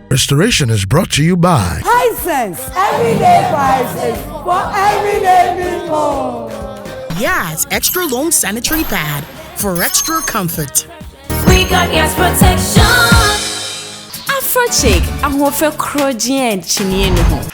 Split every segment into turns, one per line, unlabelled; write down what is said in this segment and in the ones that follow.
Restoration is brought to you by
Hisense, everyday prices for everyday people.
Yes, extra long sanitary pad for extra comfort.
We got yes protection.
Afro chick, I'm for crojien chinienu.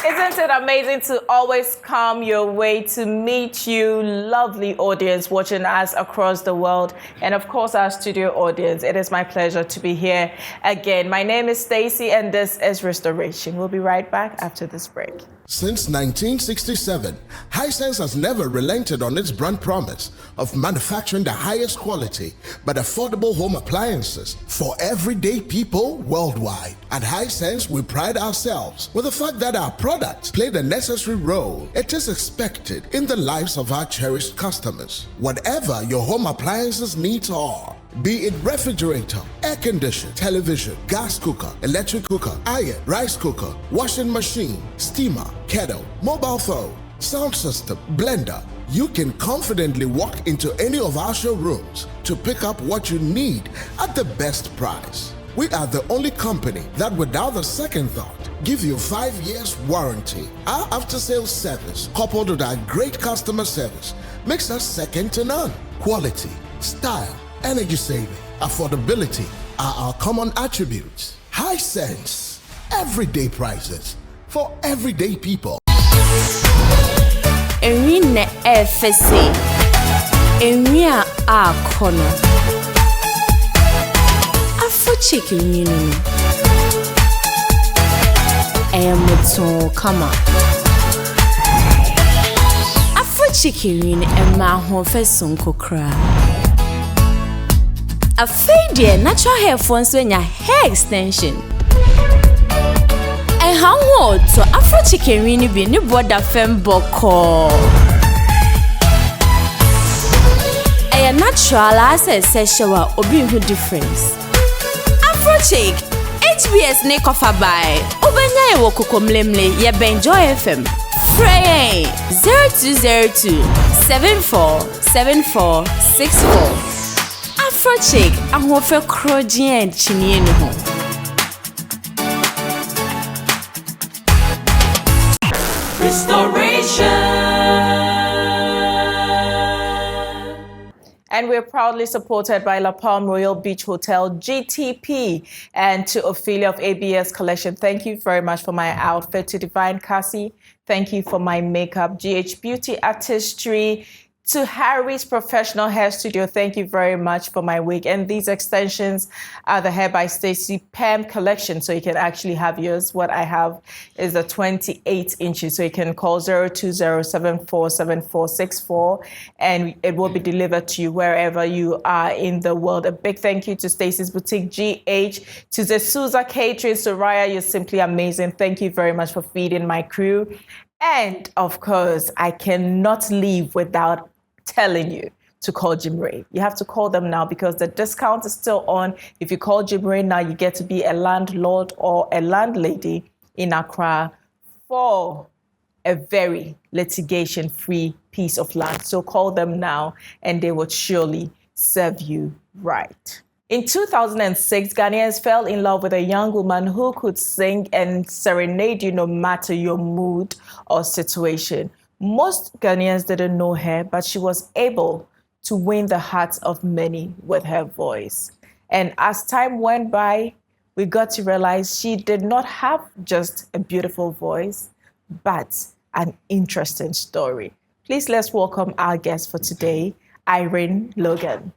Isn't it amazing to always come your way to meet you, lovely audience watching us across the world, and of course our studio audience. It is my pleasure to be here again. My name is Stacy and this is Restoration. We'll be right back after this break.
Since 1967, Hisense has never relented on its brand promise of manufacturing the highest quality but affordable home appliances for everyday people worldwide. At Hisense, we pride ourselves with the fact that our products play the necessary role it is expected in the lives of our cherished customers. Whatever your home appliances needs are, be it refrigerator, air conditioner, television, gas cooker, electric cooker, iron, rice cooker, washing machine, steamer, kettle, mobile phone, sound system, blender, you can confidently walk into any of our showrooms to pick up what you need at the best price. We are the only company that, without a second thought, give you 5 years warranty. Our after-sales service, coupled with our great customer service, makes us second to none. Quality, style, energy saving, affordability are our common attributes. Hisense, everyday prices for everyday people.
Irene FSC. Irene Akono. Afro chicken Irene. Emuto kama. Afro chicken Irene Emma Hofesun kokra. A fade natural hair phones when your hair extension. And how old to Afro chicken really be new border fem boko. A natural as a sexual or being difference. Afro chick HBS Nick of a buy. Obanya wokukum lemle ye benjoy FM. Frey 0202 747464. Afro chick, I'm for crojien chinienu.
Restoration. And we're proudly supported by La Palm Royal Beach Hotel, GTP, and to Ophelia of ABS Collection. Thank you very much for my outfit. To Divine Cassie, thank you for my makeup. GH Beauty Artistry. To Harry's Professional Hair Studio, thank you very much for my wig. And these extensions are the Hair by Stacy Pam collection, so you can actually have yours. What I have is the 28 inches, so you can call 020747464, and it will be delivered to you wherever you are in the world. A big thank you to Stacy's Boutique GH, to the Souza Catering. Soraya, you're simply amazing. Thank you very much for feeding my crew. And of course, I cannot leave without telling you to call Jim Ray. You have to call them now because the discount is still on. If you call Jim Ray now, you get to be a landlord or a landlady in Accra for a very litigation-free piece of land. So call them now and they will surely serve you right. In 2006, Ghanaians fell in love with a young woman who could sing and serenade you no matter your mood or situation. Most Ghanaians didn't know her, but she was able to win the hearts of many with her voice. And as time went by, we got to realize she did not have just a beautiful voice, but an interesting story. Please let's welcome our guest for today, Irene Logan.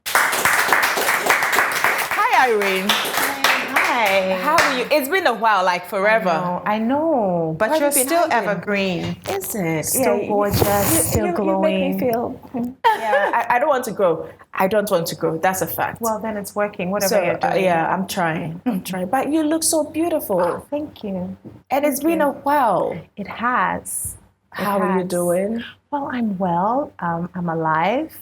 Hi, Irene.
Hi.
How are you? It's been a while, like forever.
I know, but you're still evergreen.
Is it?
Still gorgeous, still glowing.
You make me feel. Yeah, I don't want to grow. I don't want to grow. That's a fact.
Well, then it's working. Whatever you're doing.
Yeah, I'm trying. But you look so beautiful.
Oh, thank you.
And it's been a while.
It has.
How are you doing?
Well, I'm well. I'm alive,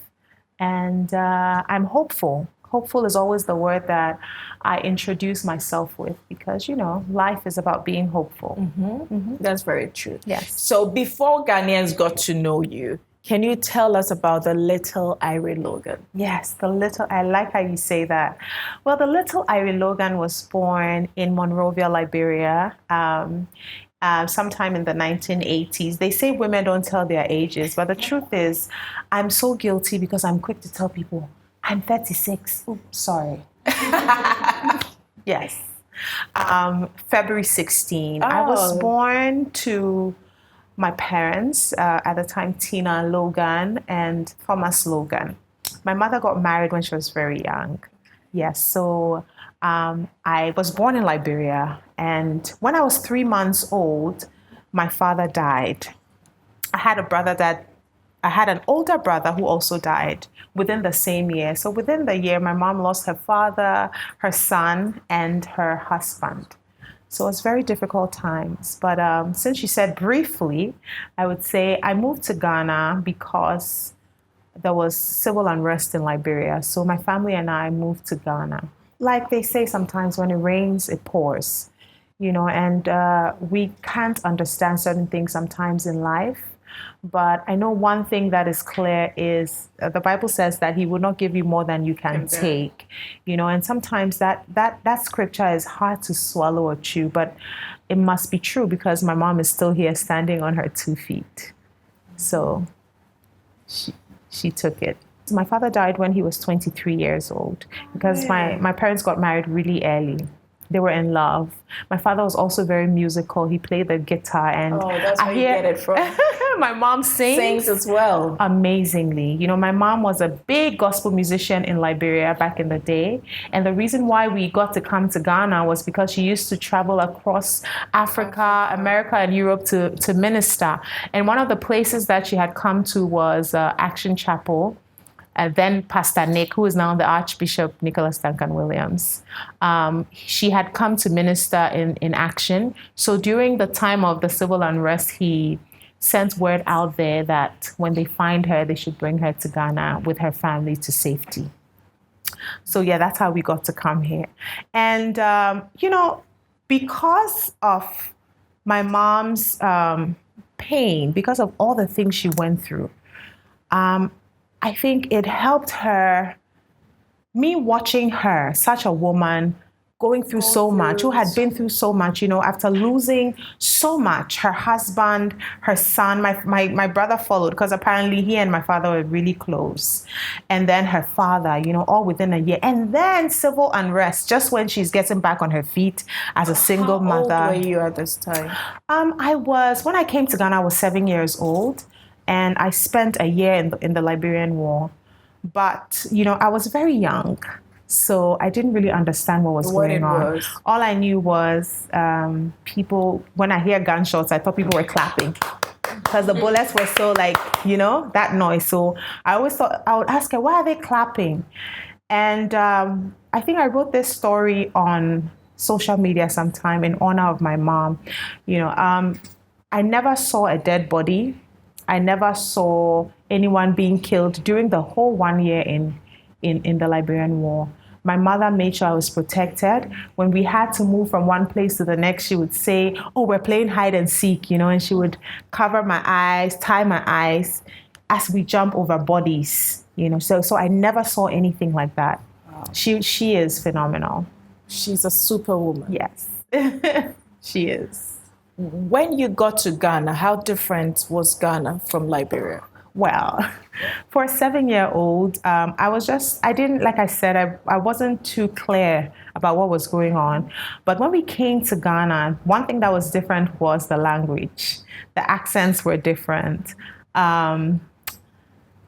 and I'm hopeful. Hopeful is always the word that I introduce myself with because, you know, life is about being hopeful.
That's very true.
Yes.
So before Ghanaians got to know you, Can you tell us about the little Irene Logan?
Yes, I like how you say that. Well, the little Irene Logan was born in Monrovia, Liberia, sometime in the 1980s. They say women don't tell their ages, but the truth is, I'm so guilty because I'm quick to tell people, I'm 36. Oops, sorry. Yes. February 16. I was born to my parents, at the time, Tina Logan and Thomas Logan. My mother got married when she was very young. Yes, so I was born in Liberia. And when I was 3 months old, my father died. I had an older brother who also died within the same year. So within the year, my mom lost her father, her son, and her husband. So it was very difficult times. But since you said briefly, I would say I moved to Ghana because there was civil unrest in Liberia. So my family and I moved to Ghana. Like they say sometimes, when it rains, it pours, and we can't understand certain things sometimes in life. But I know one thing that is clear is the Bible says that he will not give you more than you can take, and sometimes that scripture is hard to swallow or chew, but it must be true because my mom is still here standing on her 2 feet. So she took it. My father died when he was 23 years old because my parents got married really early. They were in love. My father was also very musical. He played the guitar, and
that's where you get it from.
My mom
sings as well.
Amazingly. My mom was a big gospel musician in Liberia back in the day. And the reason why we got to come to Ghana was because she used to travel across Africa, America, and Europe to minister. And one of the places that she had come to was Action Chapel. Then Pastor Nick, who is now the Archbishop Nicholas Duncan Williams, she had come to minister in Action. So during the time of the civil unrest, he sent word out there that when they find her, they should bring her to Ghana with her family to safety. So yeah, that's how we got to come here. And, because of my mom's pain, because of all the things she went through, I think it helped her, me watching her, such a woman, going through so much, who had been through so much, after losing so much, her husband, her son, my brother followed because apparently he and my father were really close. And then her father, all within a year. And then civil unrest, just when she's getting back on her feet as a single mother.
How old were you at this time?
When I came to Ghana, I was 7 years old. And I spent a year in the Liberian War. But, I was very young. So I didn't really understand what was going on. All I knew was people, when I hear gunshots, I thought people were clapping. Because the bullets were so that noise. So I always thought, I would ask her, why are they clapping? And I think I wrote this story on social media sometime in honor of my mom. I never saw a dead body. I never saw anyone being killed during the whole 1 year in the Liberian War. My mother made sure I was protected. When we had to move from one place to the next, she would say, we're playing hide and seek, and she would cover my eyes, tie my eyes as we jump over bodies, So I never saw anything like that. Wow. She is phenomenal.
She's a superwoman.
Yes, she is.
When you got to Ghana, how different was Ghana from Liberia?
Well, for a 7-year-old, I wasn't too clear about what was going on. But when we came to Ghana, one thing that was different was the language. The accents were different. And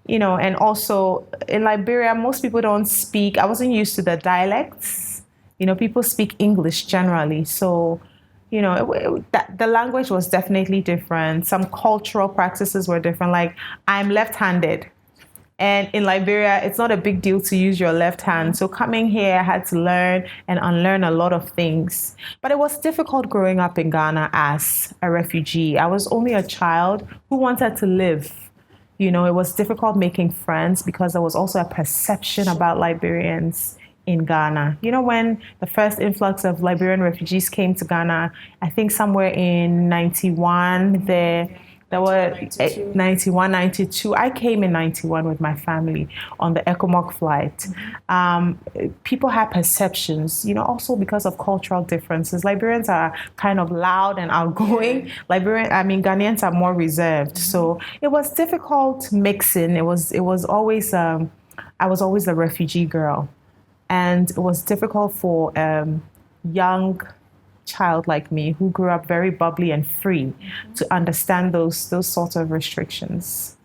also in Liberia, most people don't speak. I wasn't used to the dialects. People speak English generally. So the language was definitely different. Some cultural practices were different. Like, I'm left-handed. And in Liberia, it's not a big deal to use your left hand. So coming here, I had to learn and unlearn a lot of things. But it was difficult growing up in Ghana as a refugee. I was only a child who wanted to live. It was difficult making friends because there was also a perception about Liberians in Ghana. When the first influx of Liberian refugees came to Ghana, I think somewhere in 91, there There were 91, 92. I came in 91 with my family on the ECOMOG flight. People have perceptions, also because of cultural differences. Liberians are kind of loud and outgoing. Ghanaians are more reserved. So it was difficult mixing. It was always, I was always the refugee girl. And it was difficult for young child like me who grew up very bubbly and free to understand those sorts of restrictions.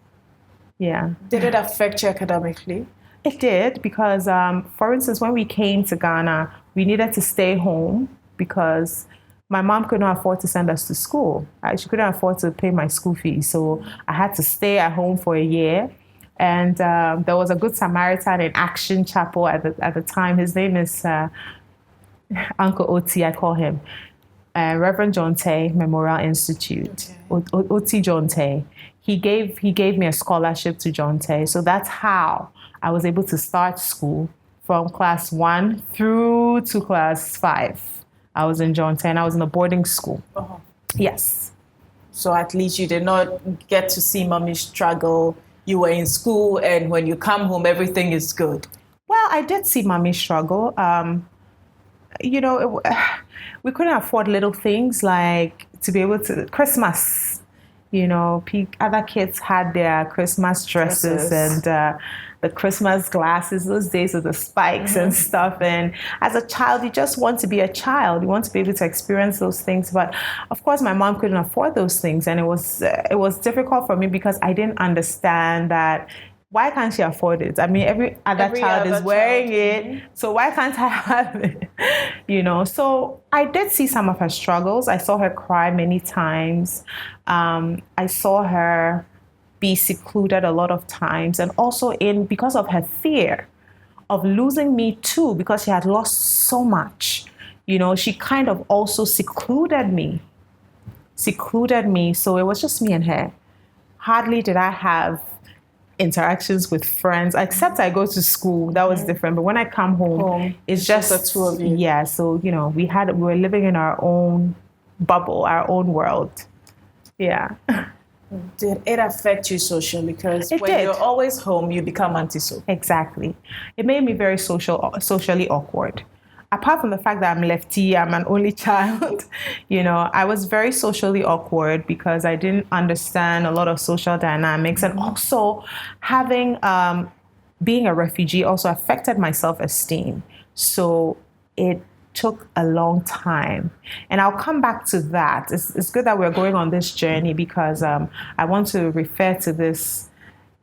Yeah.
Did it affect you academically?
It did because, for instance, when we came to Ghana, we needed to stay home because my mom couldn't afford to send us to school. She couldn't afford to pay my school fees. So I had to stay at home for a year. And there was a Good Samaritan in Action Chapel at the time. His name is Uncle Oti, I call him. Reverend John Tay Memorial Institute. Oti John Tay. He gave me a scholarship to John Tay. So that's how I was able to start school from class 1 through to class 5. I was in John Tay and I was in a boarding school. Uh-huh. Yes.
So at least you did not get to see mommy struggle. You were in school and when you come home, everything is good.
Well, I did see mommy struggle. We couldn't afford little things like to be able to Christmas. Other kids had their Christmas dresses and the Christmas glasses, those days with the spikes and stuff. And as a child, you just want to be a child. You want to be able to experience those things. But of course, my mom couldn't afford those things. And it was difficult for me because I didn't understand that. Why can't she afford it? Every other child is wearing it, so why can't I have it? So I did see some of her struggles. I saw her cry many times. I saw her be secluded a lot of times, and also because of her fear of losing me too, because she had lost so much. She kind of also secluded me. So it was just me and her. Hardly did I have interactions with friends, except I go to school. That was different. But when I come home, it's just the two of you. Yeah. So, we were living in our own bubble, our own world. Yeah.
Did it affect you socially? Because when you're always home, you become antisocial.
Exactly. It made me very socially awkward. Apart from the fact that I'm lefty, I'm an only child, I was very socially awkward because I didn't understand a lot of social dynamics. And also being a refugee also affected my self-esteem. So it took a long time. And I'll come back to that. It's good that we're going on this journey because I want to refer to this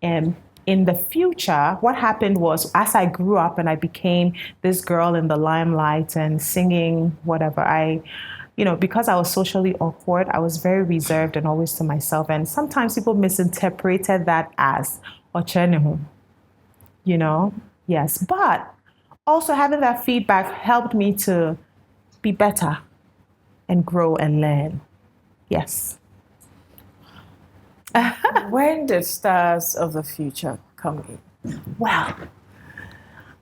in the future. What happened was, as I grew up and I became this girl in the limelight and singing whatever, because I was socially awkward, I was very reserved and always to myself. And sometimes people misinterpreted that as Ochenehu, Yes. But also having that feedback helped me to be better and grow and learn. Yes.
When did Stars of the Future come in?
Well,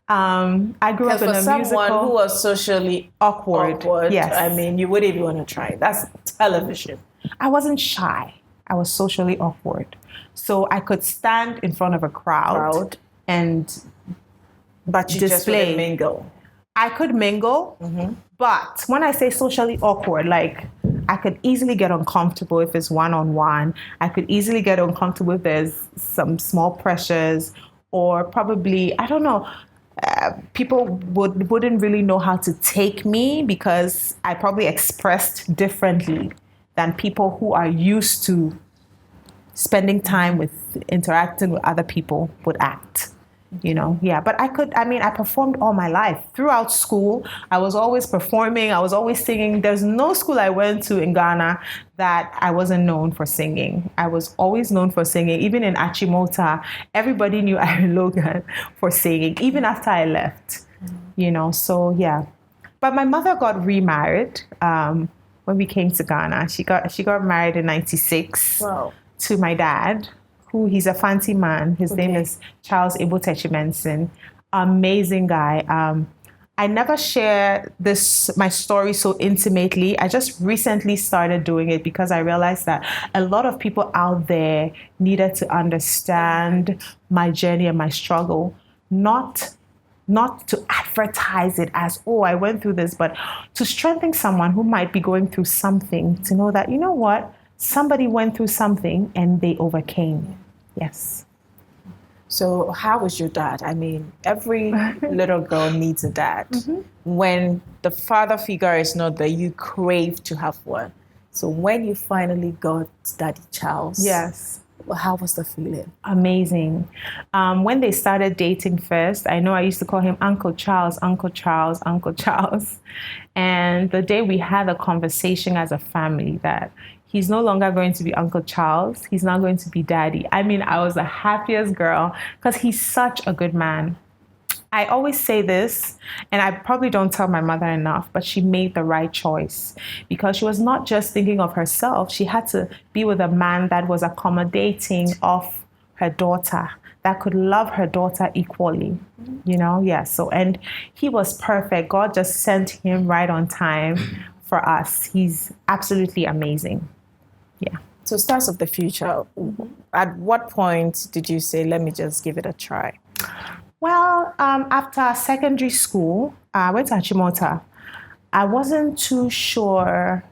I grew up in a musical. For someone
who was socially awkward,
yes.
You wouldn't even want to try it. That's television.
I wasn't shy. I was socially awkward. So I could stand in front of a crowd
but you just wouldn't mingle.
I could mingle, but when I say socially awkward, I could easily get uncomfortable if it's one-on-one. I could easily get uncomfortable if there's some small pressures, or probably, I don't know, people wouldn't really know how to take me because I probably expressed differently than people who are used to spending time with interacting with other people would act. But I performed all my life. Throughout school, I was always performing. I was always singing. There's no school I went to in Ghana that I wasn't known for singing. I was always known for singing. Even in Achimota, everybody knew Irene Logan for singing, even after I left, so yeah. But my mother got remarried when we came to Ghana. She got married in 96 to my dad, he's a fancy man. His name is Charles Ebotechimenson. Amazing guy. I never share my story so intimately. I just recently started doing it because I realized that a lot of people out there needed to understand my journey and my struggle, not to advertise it as, oh, I went through this, but to strengthen someone who might be going through something, to know that, you know what, somebody went through something and they overcame. Yes.
So how was your dad? I mean, every little girl needs a dad. When the father figure is not there, you crave to have one. So when you finally got Daddy Charles,
yes,
how was the feeling?
Amazing. When they started dating first, I know I used to call him Uncle Charles, Uncle Charles, Uncle Charles. And the day we had a conversation as a family that he's no longer going to be Uncle Charles. He's not going to be Daddy. I mean, I was the happiest girl because he's such a good man. I always say this, and I probably don't tell my mother enough, but she made the right choice because she was not just thinking of herself. She had to be with a man that was accommodating of her daughter, that could love her daughter equally, you know? Yeah, so, and he was perfect. God just sent him right on time for us. He's absolutely amazing. Yeah.
So stars of the future, at what point did you say, let me just give it a try?
Well, after secondary school, I went to Achimota. I wasn't too sure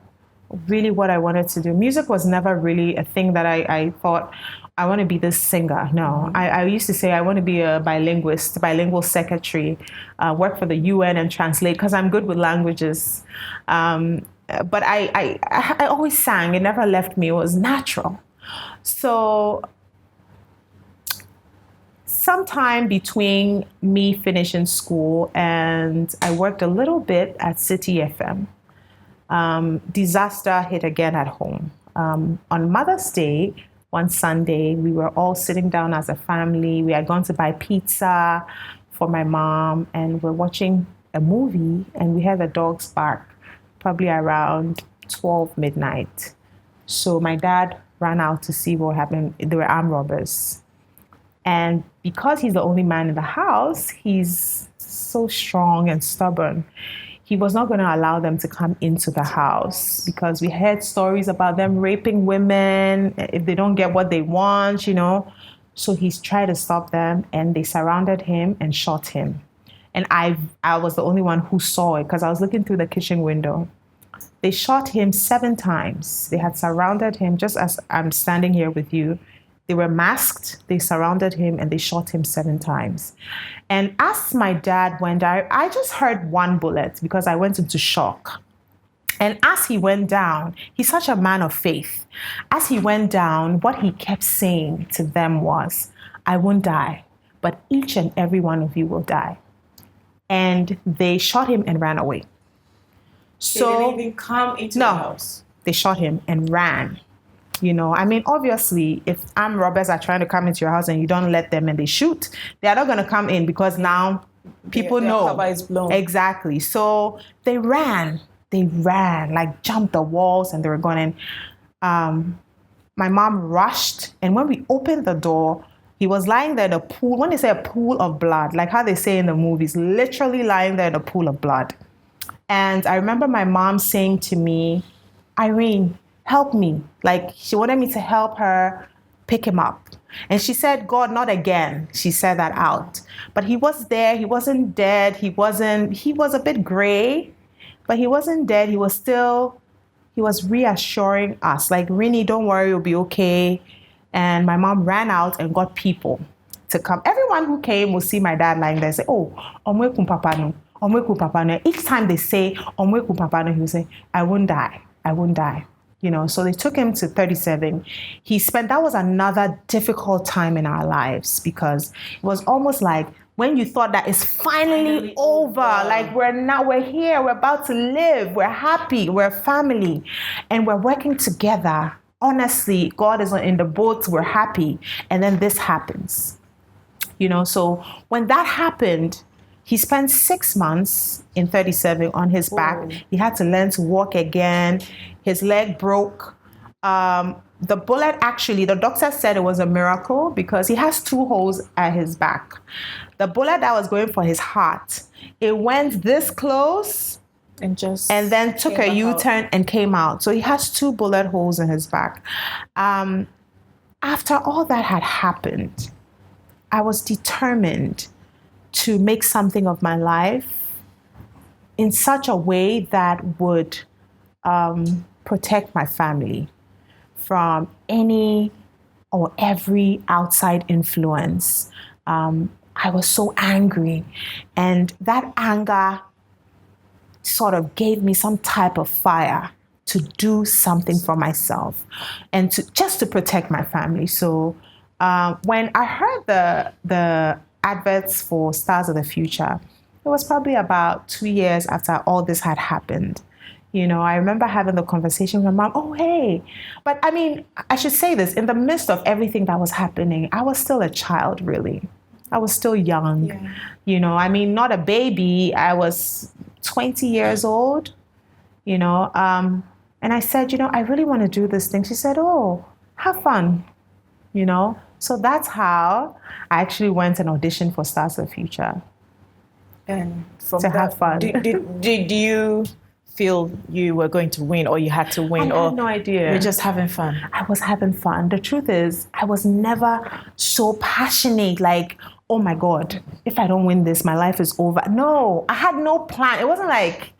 really what I wanted to do. Music was never really a thing that I thought, I want to be this singer. No, I used to say I want to be a bilinguist, bilingual secretary, work for the UN and translate because I'm good with languages. But I always sang. It never left me. It was natural. So sometime between me finishing school and I worked a little bit at City FM, disaster hit again at home. On Mother's Day, one Sunday, we were all sitting down as a family. We had gone to buy pizza for my mom and we're watching a movie and we heard the dogs bark, probably around 12 midnight. So my dad ran out to see what happened. There were armed robbers. And because he's the only man in the house, he's so strong and stubborn. He was not going to allow them to come into the house because we heard stories about them raping women if they don't get what they want, you know. So he's tried to stop them and they surrounded him and shot him. And I was the only one who saw it because I was looking through the kitchen window. They shot him 7 times. They had surrounded him just as I'm standing here with you. They were masked, they surrounded him, and they shot him 7 times. And as my dad went down, I just heard 1 bullet because I went into shock. And as he went down, he's such a man of faith. As he went down, what he kept saying to them was, I won't die, but each and every one of you will die. And they shot him and ran away.
So they didn't even come into the house?
They shot him and ran. You know, I mean, obviously, if armed robbers are trying to come into your house and you don't let them and they shoot, they are not going to come in because now people know.
Cover is blown.
Exactly. So they ran, like jumped the walls and they were going in. My mom rushed. And when we opened the door, he was lying there in a pool. When they say a pool of blood, like how they say in the movies, literally lying there in a pool of blood. And I remember my mom saying to me, Irene, help me. Like she wanted me to help her pick him up. And she said, God, not again. She said that out. But he was there. He wasn't dead. He was a bit gray, but he wasn't dead. He was reassuring us like, Rini, don't worry, you'll be okay. And my mom ran out and got people to come. Everyone who came will see my dad lying there and say, oh, Omweku Papa no. Omweku Papa no. Each time they say Omweku Papa no, he will say, I won't die. I won't die. You know, so they took him to 37. That was another difficult time in our lives because it was almost like when you thought that it's finally over, like we're here, we're about to live, we're happy, we're a family, and we're working together. Honestly, God is in the boat, we're happy. And then this happens, you know, so when that happened, he spent 6 months in 37 on his back. He had to learn to walk again. His leg broke. The bullet, actually, the doctor said it was a miracle because he has 2 holes at his back. The bullet that was going for his heart, it went this close and then took a U-turn and came out. So he has 2 bullet holes in his back. After all that had happened, I was determined to make something of my life in such a way that would protect my family from any or every outside influence. I was so angry, and that anger sort of gave me some type of fire to do something for myself and just to protect my family. So when I heard the adverts for Stars of the Future, it was probably about 2 years after all this had happened. You know, I remember having the conversation with my mom, oh, hey. But I mean, I should say this, in the midst of everything that was happening, I was still a child, really. I was still young. Yeah. You know, I mean, not a baby. I was 20 years old, you know. And I said, you know, I really want to do this thing. She said, oh, have fun, you know. So that's how I actually went and auditioned for Stars of the Future.
And from
to have fun.
Did you feel you were going to win, or you had to win?
I had no idea.
You're just having fun?
I was having fun. The truth is, I was never so passionate, like, oh my God, if I don't win this, my life is over. No, I had no plan. It wasn't like,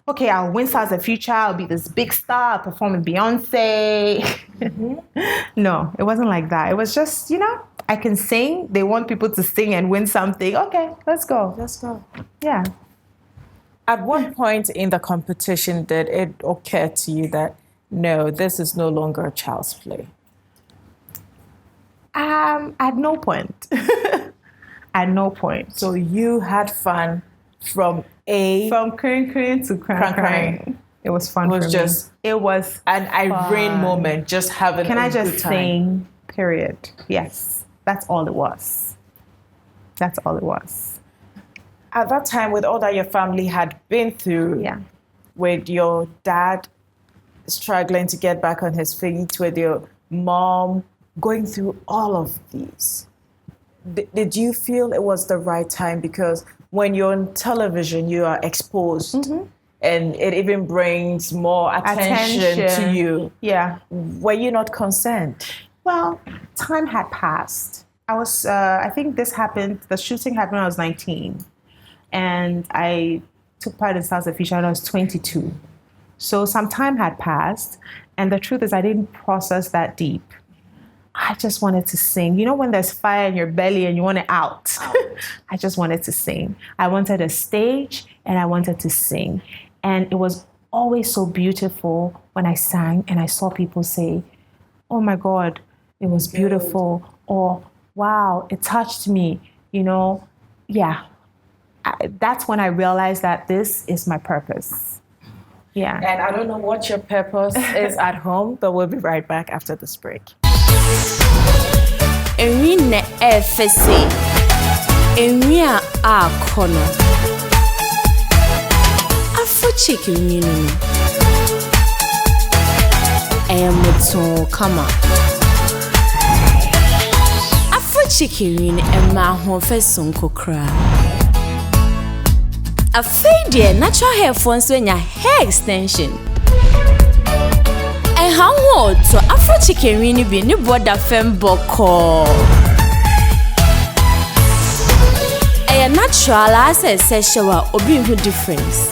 okay, I'll win Stars of the Future, I'll be this big star, I'll perform with Beyonce. Mm-hmm. No, it wasn't like that. It was just, you know, I can sing. They want people to sing and win something. Okay, let's go.
Let's go.
Yeah.
At what point in the competition did it occur to you that, no, this is no longer a child's play?
At no point. At no point.
So you had fun from
crying to crying. It was fun. It was
an Irene moment, just having a good time.
Can I just sing? Period. Yes, that's all it was. That's all it was.
At that time, with all that your family had been through, with your dad struggling to get back on his feet, with your mom going through all of these, did you feel it was the right time? Because when you're on television, you are exposed, mm-hmm. and it even brings more attention to you.
Yeah.
Were you not concerned?
Well, time had passed. I think the shooting happened when I was 19. And I took part in Stars of the Future when I was 22. So some time had passed. And the truth is, I didn't process that deep. I just wanted to sing. You know, when there's fire in your belly and you want it out. I just wanted to sing. I wanted a stage and I wanted to sing. And it was always so beautiful when I sang and I saw people say, oh my God, it was beautiful. Or, wow, it touched me. You know, yeah. That's when I realized that this is my purpose. Yeah.
And I don't know what your purpose is at home, but we'll be right back after this break.
Irene FSC. Irene Akono. Afro chicken Irene. Emuto kama. Afro chicken Irene Emma Honfeson kokra. A fade natural hair phones when your hair extension. And how old to Afro chicken really be new border fem boko. A natural as a sexual or being who difference.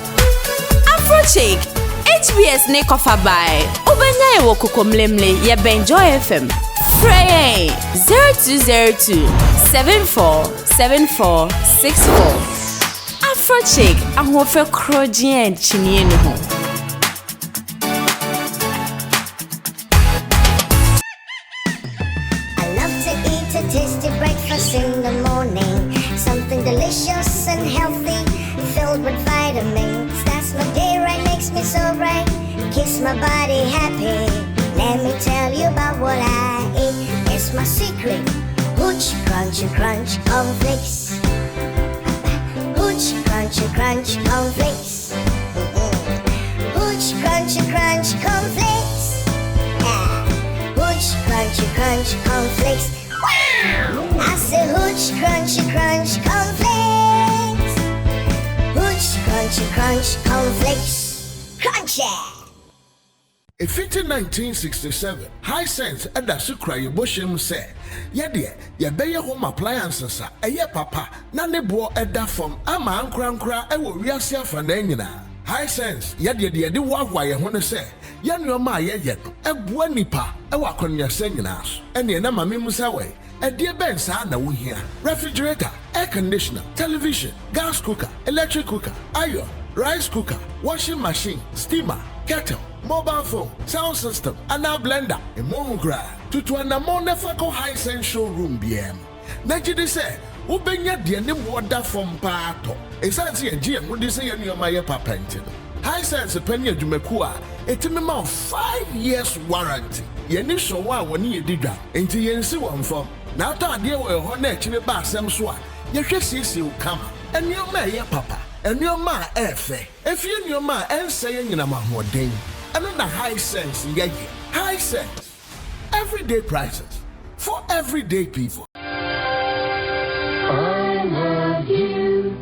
Afro chick HBS Nick of a buy. Obanya wokukum lemle ye benjoy FM. Frey 0202 747464. Afro chick, I'm for crojien chinien ho.
I love to eat a tasty breakfast in the morning. Something delicious and healthy, filled with vitamins. That's my day right, makes me so bright. Keeps my body happy. Let me tell you about what I eat. It's my secret. Hooch, crunchy, crunch, cornflakes. Hooch, crunchy, crunch, cornflakes. Hooch, crunchy, crunch, cornflakes. Yeah. crunch cornflakes. Wow! I say hooch crunchy crunch cornflakes. Hooch crunchy crunch cornflakes. Crunchy!
In 1967, High Sense and the Sukra Yoboshim said, Yadia, ya be your home appliances, a ye papa, nane bo edda from Ama Ankra, and will reassure for Nana. High Sense, Yadia, the Wagwa, I want to say, Yan your ma yet, a buanipa, a walk on your seniors, and the Nama Mimusawe, a dear Ben Sana we hear, refrigerator, air conditioner, television, gas cooker, electric cooker, iron, rice cooker, washing machine, steamer, kettle, mobile phone, sound system, and now blender, a mongra, to an amount of High Sense showroom BM. Najidi said, Ubenya the water from Pato. It's actually a GM, would you say in your Maya papentin? High Sense a penny of Jumekua, a minimum 5 years warranty. Ye initial one when you did that, until you see one from. Now, that dear will honor to bar some swat. You just see you come, and your Maya papa, and your ma efe. If you and your ma and saying in a mahmoudin. Another High Sense, yeah, High Sense. Everyday prices for everyday people.
I love you,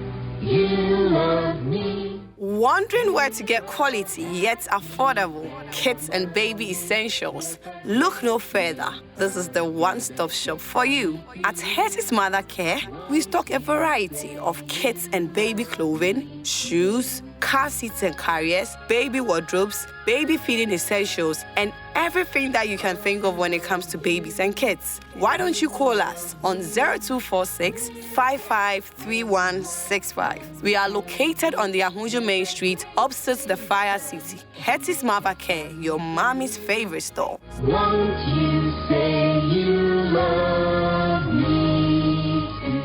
you love me.
Wondering where to get quality yet affordable kids and baby essentials? Look no further. This is the one-stop shop for you. At Hetty's Mother Care, we stock a variety of kids and baby clothing, shoes, car seats and carriers, baby wardrobes, baby feeding essentials, and everything that you can think of when it comes to babies and kids. Why don't you call us on 0246 553165? We are located on the Ahunjo Main Street, opposite the Fire City. Hetty's Mother Care, your mommy's favorite store.
Won't you say you love me too?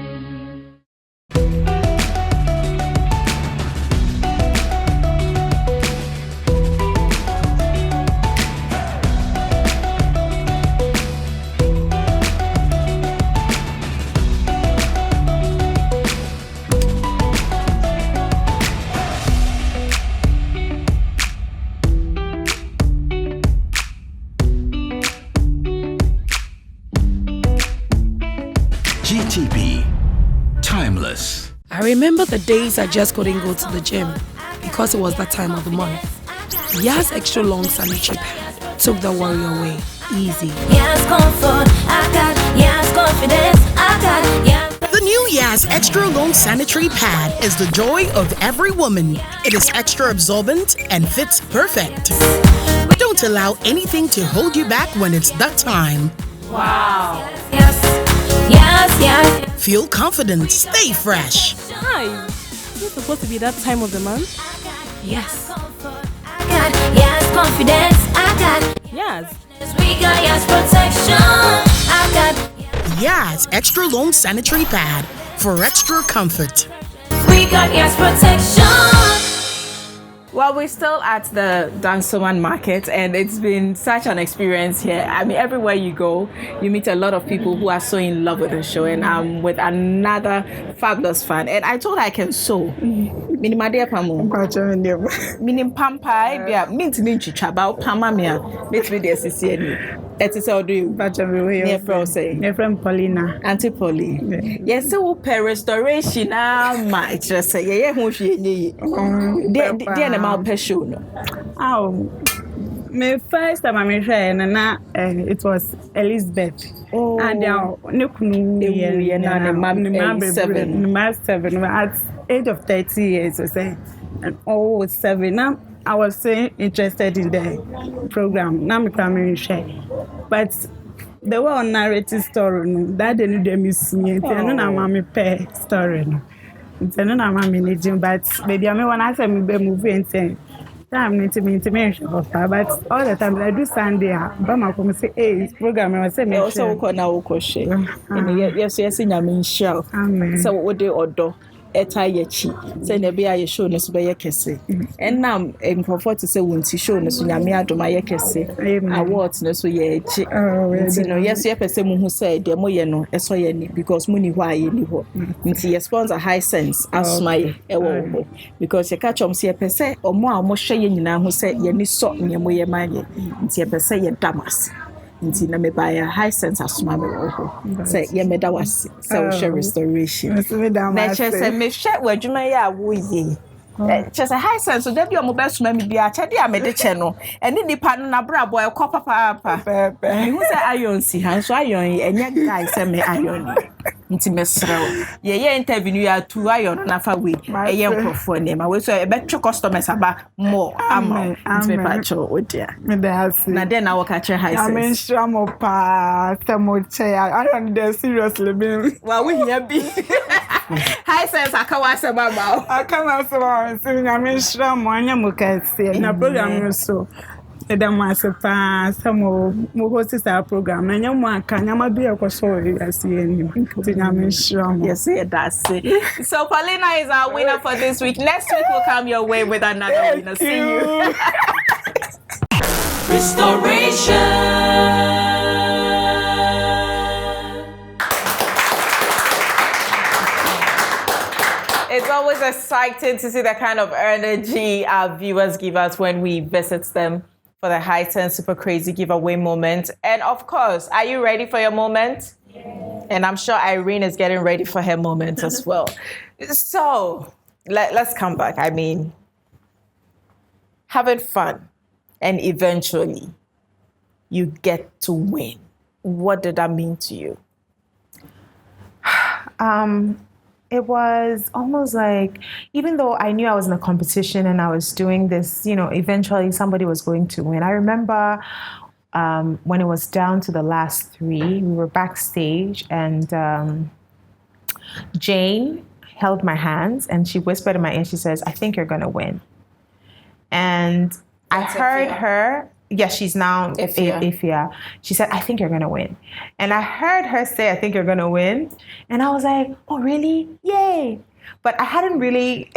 GTP, timeless.
I remember the days I just couldn't go to the gym because it was that time of the month. Yas extra long sanitary pad took the worry away. Easy.
Yes, comfort, I got. Yes, confidence, I got. Yes.
The new Yas extra long sanitary pad is the joy of every woman. It is extra absorbent and fits perfect. Don't allow anything to hold you back when it's that time.
Wow.
Yes, yes, yes.
Feel confident, stay fresh.
Hi. Is it supposed to be that time of the month?
Yes. I got. Yes, confidence, I got.
Yes.
We got yes protection, I got.
Yas extra long sanitary pad for extra comfort.
We got yes protection.
Well, we're still at the Dansoman market, and it's been such an experience here. I mean, everywhere you go, you meet a lot of people who are so in love with the show, and I'm with another fabulous fan. And I told her I can sew. Minimadia pamo. Minim pampa, yeah, mint chaba, pama mea, let me the CCN. That is how do you? Near Frosay.
Near from Paulina.
Auntie Polly. Yes, so per restoration, my just say, yeah, who she dear amount per show.
Oh, my first time I'm in it was Elizabeth.
Oh,
and now, seven at age of 30 years, I say, and 7 now. I was so interested in the program. Now I'm coming share, but the one narrative story that they need them is me. I don't know my pay story. I don't know my managing, but maybe I when I say me be movie and say time need to be intimation of her. But all the time I do Sunday, but my come say hey program I say me
also ko na wo ko share. Yes in your main show. So what they order. Etayechi say na be aye show no so be yekese enam enkrofo to say wonti show no so nyame adoma yekese award no so ye echi nti no yes ye pese mu hu say de mo ye no eso ye ni because mu ni ho aye ni ho nti ye sponsor High Sense asmaye e wo because ye catch om say ye pese omo a mo hwe ye nyina ho say ye ni so nyemo ye maye nti ye pese ye damas Nti na me buy a high sense asoma me wo ho. Say ye me da wase. Say we share restoration. Na che say me hwe wadwuma ye a wo ye. Che say high sense so da bi o mo besoma me bia che de a me de che no. Eni nipa no na bra boy ko papa. Me hu say iron si han so iron enya guy say me iron. Nti me srew. Ye interview ya tu iron na fa we. Eye nkrofo ne ma we so e betwe customers aba more ama. Nti me pa cho odia.
Me da see.
Na den na wo ka che high sense.
I mean sure mo pa temo che I don't dey seriously be.
Wa we hia bi. High sense akawa se mama.
Akama se mama se I mean sure mo anya mo ka see na program so. Eda mo asepa samo mo host our program na nya mo aka nya ma bi ekoso yes
that's it. So Paulina is our winner for this week. Next week will come your way with another winner. See you.
Restoration.
It's always exciting to see the kind of energy our viewers give us when we visit them for the High 10 Super Crazy giveaway moment. And of course, are you ready for your moment? Yeah. And I'm sure Irene is getting ready for her moment as well. So let's come back. I mean, having fun and eventually you get to win. What did that mean to you?
It was almost like, even though I knew I was in a competition and I was doing this, eventually somebody was going to win. I remember when it was down to the last 3, we were backstage and Jane held my hands and she whispered in my ear, she says, I think you're going to win. And I heard her. Yes, she's now Ifia. She said, I think you're going to win. And I heard her say, I think you're going to win. And I was like, oh, really? Yay. But I hadn't really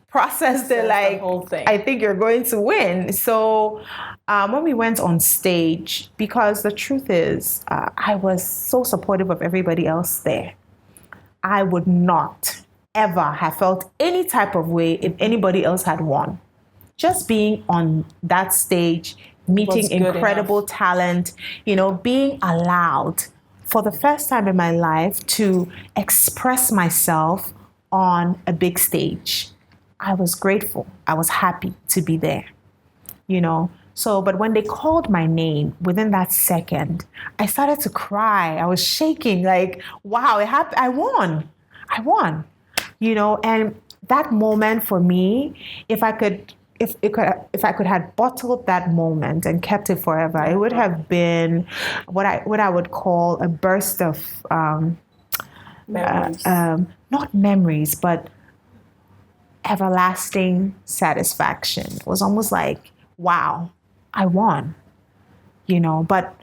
processed it like, the whole thing. I think you're going to win. So when we went on stage, because the truth is, I was so supportive of everybody else there. I would not ever have felt any type of way if anybody else had won. Just being on that stage, meeting incredible talent, being allowed for the first time in my life to express myself on a big stage. I was grateful. I was happy to be there, So, but when they called my name within that second, I started to cry. I was shaking like, wow, it happened. I won, and that moment for me, if I could have bottled that moment and kept it forever, it would have been what I would call a burst of
memories.
Not memories, but everlasting satisfaction. It was almost like, wow, I won, But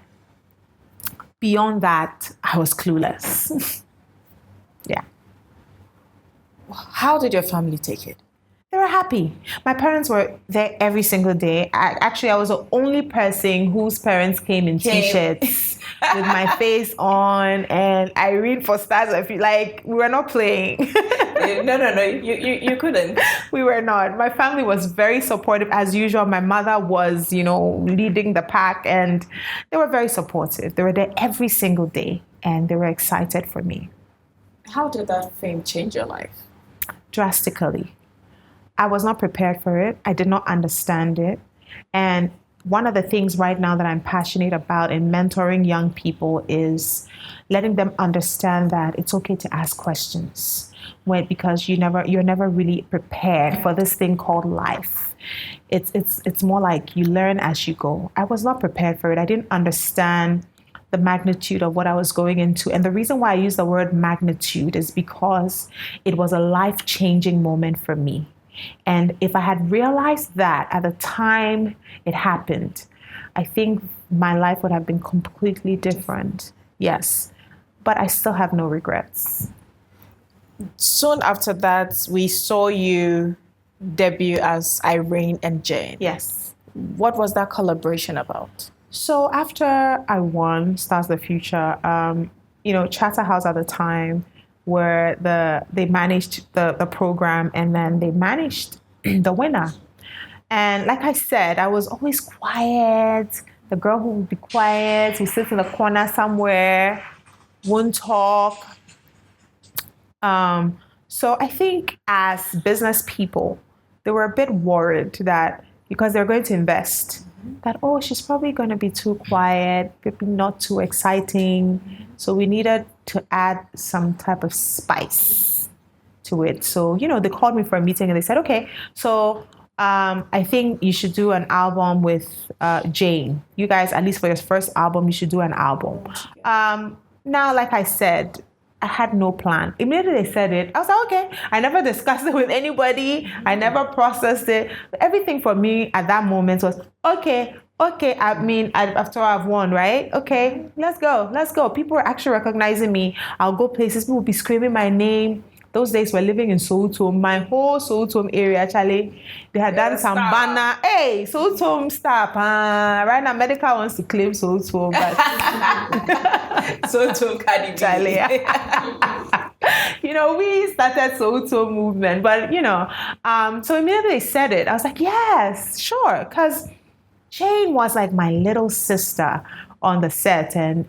beyond that, I was clueless. Yeah.
How did your family take it?
They were happy. My parents were there every single day. I was the only person whose parents came in T-shirts with my face on, and Irene for stars. I feel like we were not playing.
No. You couldn't.
We were not. My family was very supportive as usual. My mother was, leading the pack, and they were very supportive. They were there every single day, and they were excited for me.
How did that fame change your life?
Drastically. I was not prepared for it. I did not understand it. And one of the things right now that I'm passionate about in mentoring young people is letting them understand that it's okay to ask questions because you're never really prepared for this thing called life. It's more like you learn as you go. I was not prepared for it. I didn't understand the magnitude of what I was going into. And the reason why I use the word magnitude is because it was a life-changing moment for me. And if I had realized that at the time it happened, I think my life would have been completely different. Yes. But I still have no regrets.
Soon after that, we saw you debut as Irene and Jane.
Yes.
What was that collaboration about?
So after I won Stars the Future, Chatterhouse at the time, where they managed the program and then they managed the winner. And like I said, I was always quiet, the girl who will be quiet, who sits in the corner somewhere, won't talk. So I think as business people, they were a bit worried that because they're going to invest, that, oh, she's probably going to be too quiet, maybe not too exciting. So we needed to add some type of spice to it. So, they called me for a meeting and they said, okay, so I think you should do an album with Jane. You guys, at least for your first album, you should do an album. Now, like I said, I had no plan. Immediately they said it, I was like, okay. I never discussed it with anybody. I never processed it. Everything for me at that moment was, okay. I mean, after I've won, right? Okay, let's go. People are actually recognizing me. I'll go places, people will be screaming my name. Those days we're living in Soweto. My whole Soweto area, actually, they had done some banner. Hey, Soweto, stop. Right now, Medical wants to claim Soweto, but
Soweto Cardi
we started Soweto movement, but so immediately they said it. I was like, yes, sure, because Jane was like my little sister on the set, and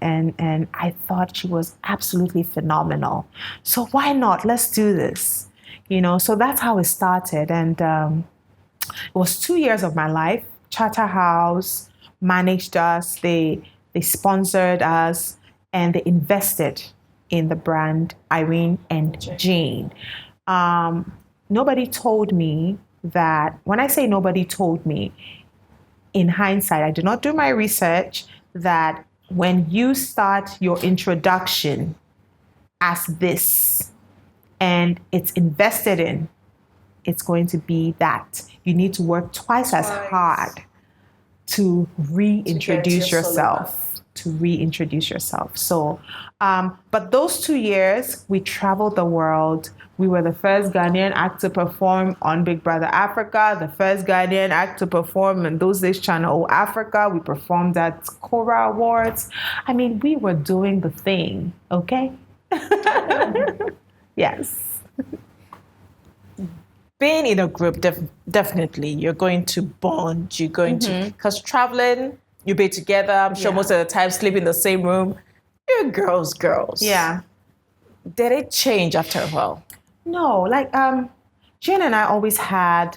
I thought she was absolutely phenomenal. So why not? Let's do this. So that's how it started. And it was 2 years of my life. Charterhouse managed us, they sponsored us, and they invested in the brand Irene and Jane. Nobody told me that, when I say nobody told me, in hindsight, I did not do my research, that when you start your introduction as this and it's invested in, it's going to be that. You need to work twice as hard to reintroduce yourself. So, but those 2 years, we traveled the world. We were the first Ghanaian act to perform on Big Brother Africa, the first Ghanaian act to perform in those days, Channel O Africa. We performed at Cora Awards. I mean, we were doing the thing, okay? Yes.
Being in a group, definitely, you're going to bond. You're going to, because traveling, you be together. I'm sure most of the time, sleep in the same room. You're girls.
Yeah.
Did it change after a while?
No, like Jane and I always had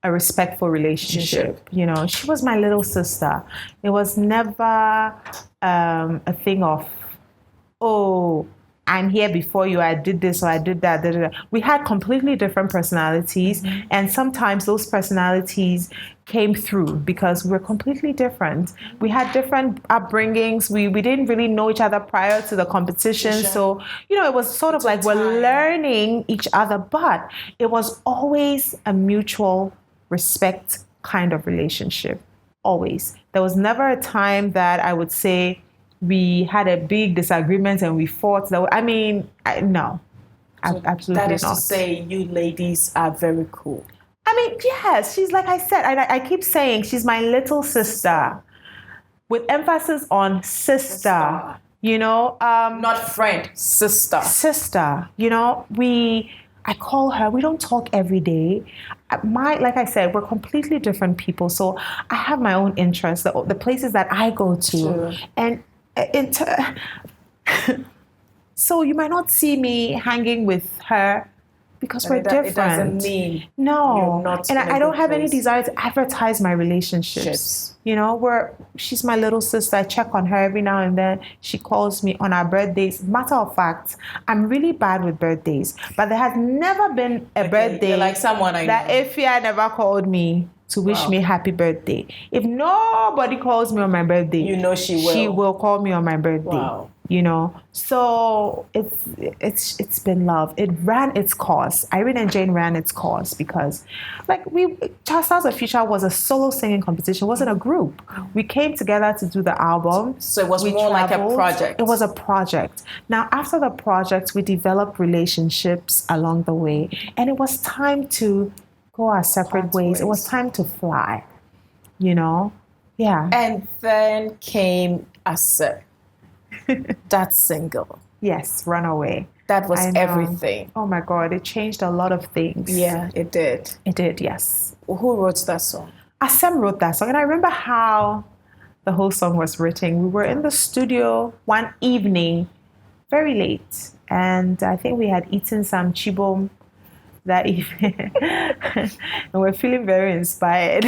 a respectful relationship. She was my little sister. It was never a thing of, oh, I'm here before you, I did this or I did that. We had completely different personalities, and sometimes those personalities came through because we're completely different. We had different upbringings. We didn't really know each other prior to the competition. So, it was sort of like we're learning each other, but it was always a mutual respect kind of relationship. Always. There was never a time that I would say we had a big disagreement and we fought. No, absolutely not.
That is to say, you ladies are very cool.
Yes, she's, like I said, I keep saying she's my little sister, with emphasis on sister.
Not friend, sister.
Sister. I call her. We don't talk every day. Like I said, we're completely different people. So I have my own interests, the places that I go to,
True.
and so you might not see me hanging with her because we're different.
It doesn't mean
no,
you're not
and I don't have any
place.
desire to advertise my relationships. She's my little sister. I check on her every now and then. She calls me on our birthdays. Matter of fact, I'm really bad with birthdays, but there has never been a birthday
you're like someone I
that
know.
Ifya never called me to wish me happy birthday. If nobody calls me on my birthday,
she will.
She will call me on my birthday.
Wow.
So it's been love. It ran its course. Irene and Jane ran its course because, Stars of Future was a solo singing competition. It wasn't a group. We came together to do the album.
So it was more like a project.
It was a project. Now, after the project, we developed relationships along the way, and it was time to go our separate ways. It was time to fly. Yeah.
And then came that single.
Yes, Runaway.
That was everything.
Oh my God, it changed a lot of things.
Yeah, it did.
It did, yes.
Who wrote that song?
Asem wrote that song, and I remember how the whole song was written. We were in the studio one evening, very late, and I think we had eaten some chibom that evening, and we're feeling very inspired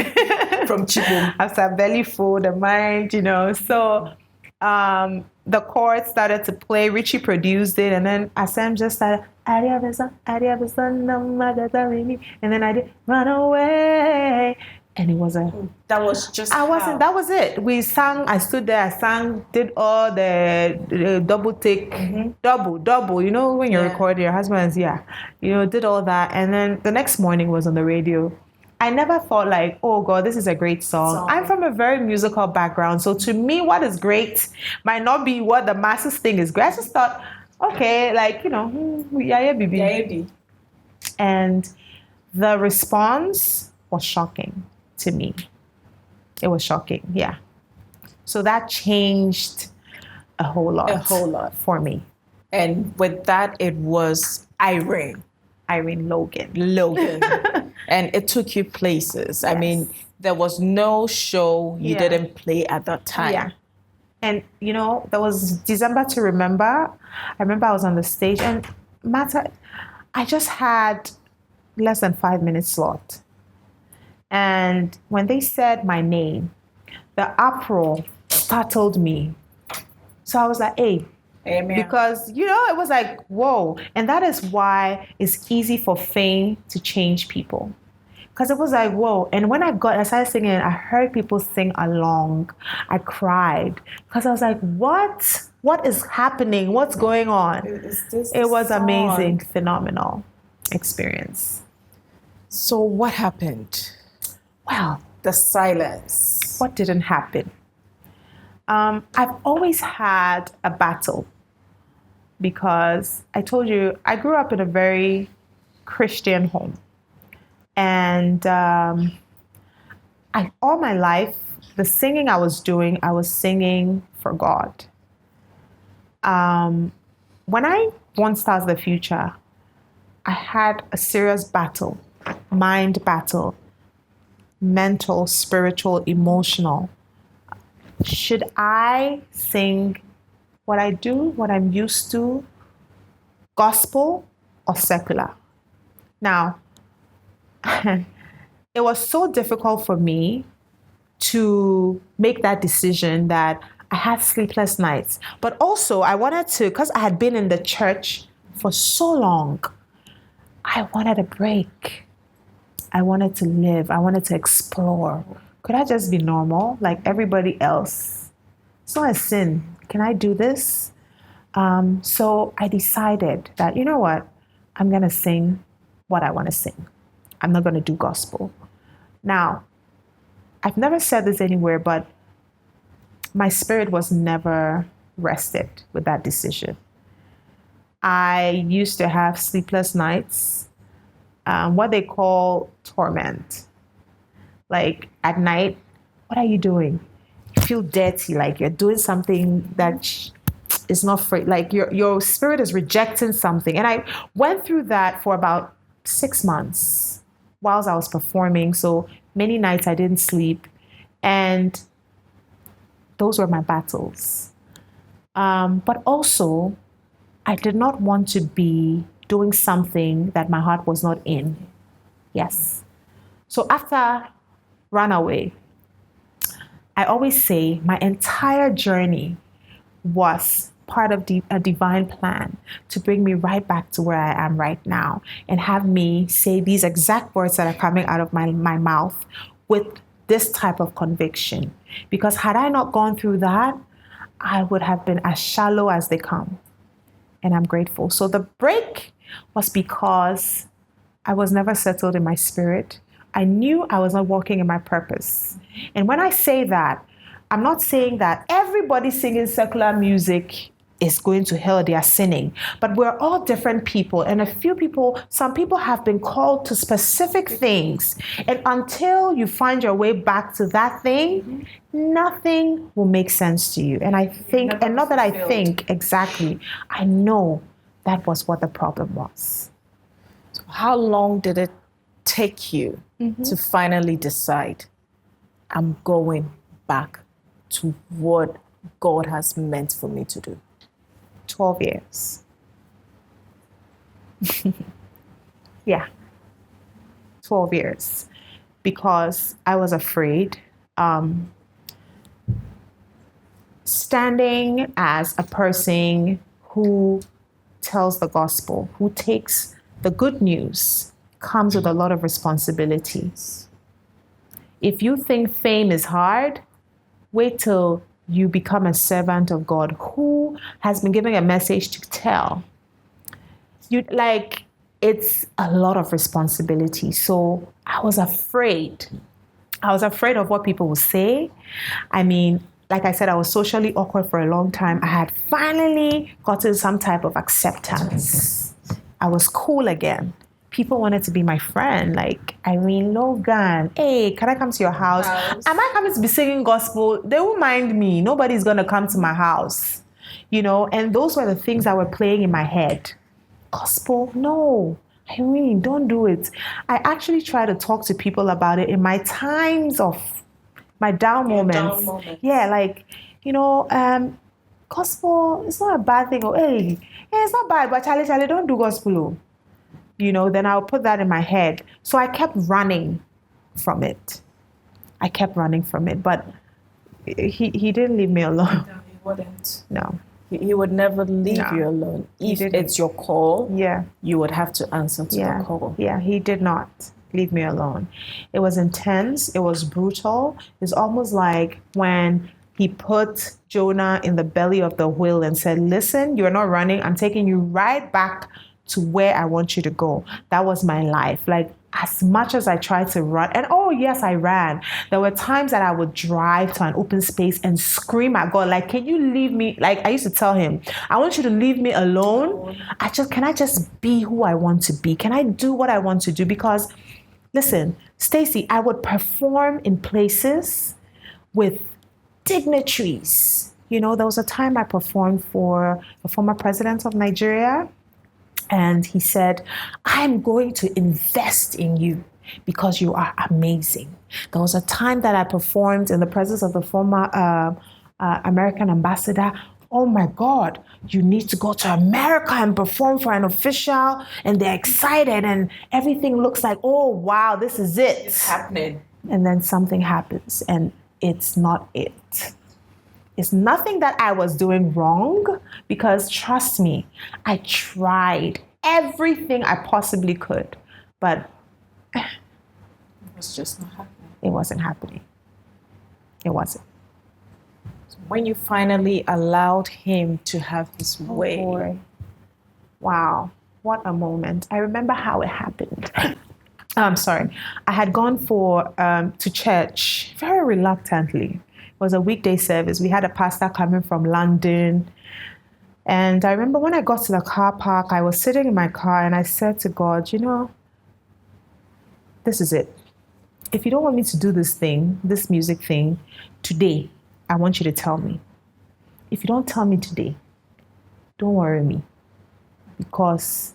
From chibom.
after belly full, the mind, So the chords started to play. Richie produced it, and then Asem just started, and then I did Run Away. And it was
that was just
that was it. We sang, I stood there, I sang, did all the double take, double, when you're recording, your husband's, did all that. And then the next morning was on the radio. I never thought like, oh God, this is a great song. I'm from a very musical background. So to me, what is great might not be what the masses think is great. I just thought, okay, like, yeah, baby. And the response was shocking to me. It was shocking, yeah. So that changed a whole lot for me.
And with that, it was Irene
Logan.
And it took you places. Yes. I mean, there was no show you didn't play at that time.
Yeah. And, there was December to Remember. I remember I was on the stage and I just had less than 5 minutes slot. And when they said my name, the uproar startled me. So I was like, hey. Amen. Because, it was like, whoa. And that is why it's easy for fame to change people. Because it was like, whoa. And when I started singing, I heard people sing along. I cried. Because I was like, what? What is happening? What's going on? It was amazing, phenomenal experience.
So what happened?
Well,
the silence.
What didn't happen? I've always had a battle because I told you I grew up in a very Christian home. And all my life, the singing I was doing, I was singing for God. When I won Stars of the Future, I had a serious battle, mind battle, mental, spiritual, emotional. Should I sing what I do, what I'm used to, gospel or secular? Now, it was so difficult for me to make that decision that I had sleepless nights. But also I wanted to, because I had been in the church for so long, I wanted a break. I wanted to live. I wanted to explore. Could I just be normal like everybody else? It's not a sin. Can I do this? So I decided that, you know what? I'm going to sing what I want to sing. I'm not going to do gospel. Now, I've never said this anywhere, but my spirit was never rested with that decision. I used to have sleepless nights, what they call torment. Like at night, what are you doing? You feel dirty, like you're doing something that is not free. Like your spirit is rejecting something. And I went through that for about 6 months whilst I was performing. So many nights I didn't sleep. And those were my battles. But also, I did not want to be doing something that my heart was not in. Yes. So after Runaway, I always say my entire journey was part of a divine plan to bring me right back to where I am right now and have me say these exact words that are coming out of my mouth with this type of conviction. Because had I not gone through that, I would have been as shallow as they come. And I'm grateful. So the break was because I was never settled in my spirit. I knew I was not walking in my purpose. And when I say that, I'm not saying that everybody singing secular music is going to hell, they are sinning. But we're all different people. And some people have been called to specific things. And until you find your way back to that thing, nothing will make sense to you. And I think, and not that I think exactly, I know that was what the problem was.
So how long did it take you to finally decide, I'm going back to what God has meant for me to do?
12 years. Yeah. 12 years. Because I was afraid. Standing as a person who tells the gospel, who takes the good news, comes with a lot of responsibilities. If you think fame is hard, wait till you become a servant of God who has been given a message to tell. It's a lot of responsibility. So I was afraid. I was afraid of what people would say. I mean, like I said, I was socially awkward for a long time. I had finally gotten some type of acceptance. I was cool again. People wanted to be my friend, like Irene Logan. Hey, can I come to your house? Am I coming to be singing gospel? They won't mind me. Nobody's going to come to my house. And those were the things that were playing in my head. Gospel? No. Irene, don't do it. I actually try to talk to people about it in my times of my down moments. Yeah, gospel, it's not a bad thing. Hey, it's not bad, but Charlie, don't do gospel. Then I'll put that in my head. So I kept running from it. But he didn't leave me alone.
No, he wouldn't.
No.
He would never leave you alone. If it's your call, you would have to answer to the call.
Yeah, he did not leave me alone. It was intense. It was brutal. It's almost like when he put Jonah in the belly of the whale and said, listen, you're not running. I'm taking you right back to where I want you to go. That was my life. As much as I tried to run, and yes, I ran. There were times that I would drive to an open space and scream at God, can you leave me? I used to tell him, I want you to leave me alone. Can I just be who I want to be? Can I do what I want to do? Because, listen, Stacey, I would perform in places with dignitaries. There was a time I performed for the former president of Nigeria. And he said, I'm going to invest in you because you are amazing. There was a time that I performed in the presence of the former American ambassador. Oh my God, you need to go to America and perform for an official. And they're excited and everything looks like, oh, wow, this is it.
It's happening.
And then something happens and it's not it. It's nothing that I was doing wrong because, trust me, I tried everything I possibly could, but
it was just not happening.
It wasn't happening. It wasn't.
So when you finally allowed him to have his way.
Boy. Wow, what a moment. I remember how it happened. I'm sorry. I had gone to church very reluctantly. It was a weekday service. We had a pastor coming from London. And I remember when I got to the car park, I was sitting in my car and I said to God, this is it. If you don't want me to do this music thing, today, I want you to tell me. If you don't tell me today, don't worry me. Because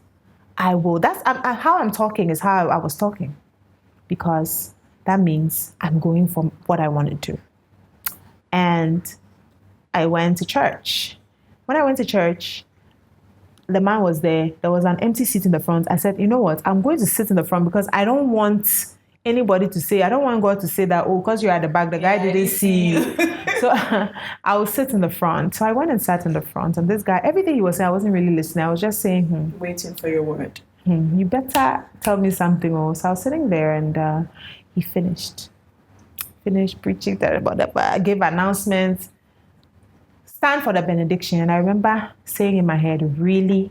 I will. How I'm talking is how I was talking. Because that means I'm going for what I want to do. And I went to church. When I went to church, the man was there. There was an empty seat in the front. I said, you know what? I'm going to sit in the front because I don't want anybody to say, I don't want God to say that, because you're at the back, the guy didn't see you. So I will sit in the front. So I went and sat in the front. And this guy, everything he was saying, I wasn't really listening. I was just saying,
waiting for your word.
You better tell me something else. So I was sitting there and he finished preaching, gave announcements, stand for the benediction. And I remember saying in my head, really?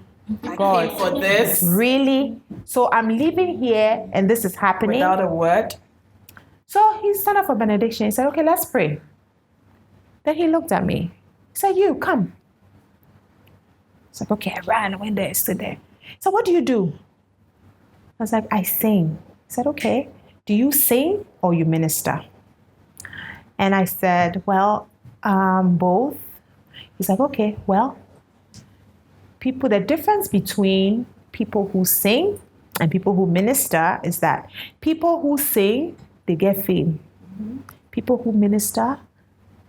God,
came for this?
Really? So I'm leaving here and this is happening?
Without a word?
So he stood up for benediction. He said, okay, let's pray. Then he looked at me. He said, you, come. I was like, okay, I ran, I went there, stood there. So what do you do? I was like, I sing. He said, okay, do you sing or you minister? And I said, well, both. He's like, okay, well, the difference between people who sing and people who minister is that people who sing, they get fame. Mm-hmm. People who minister,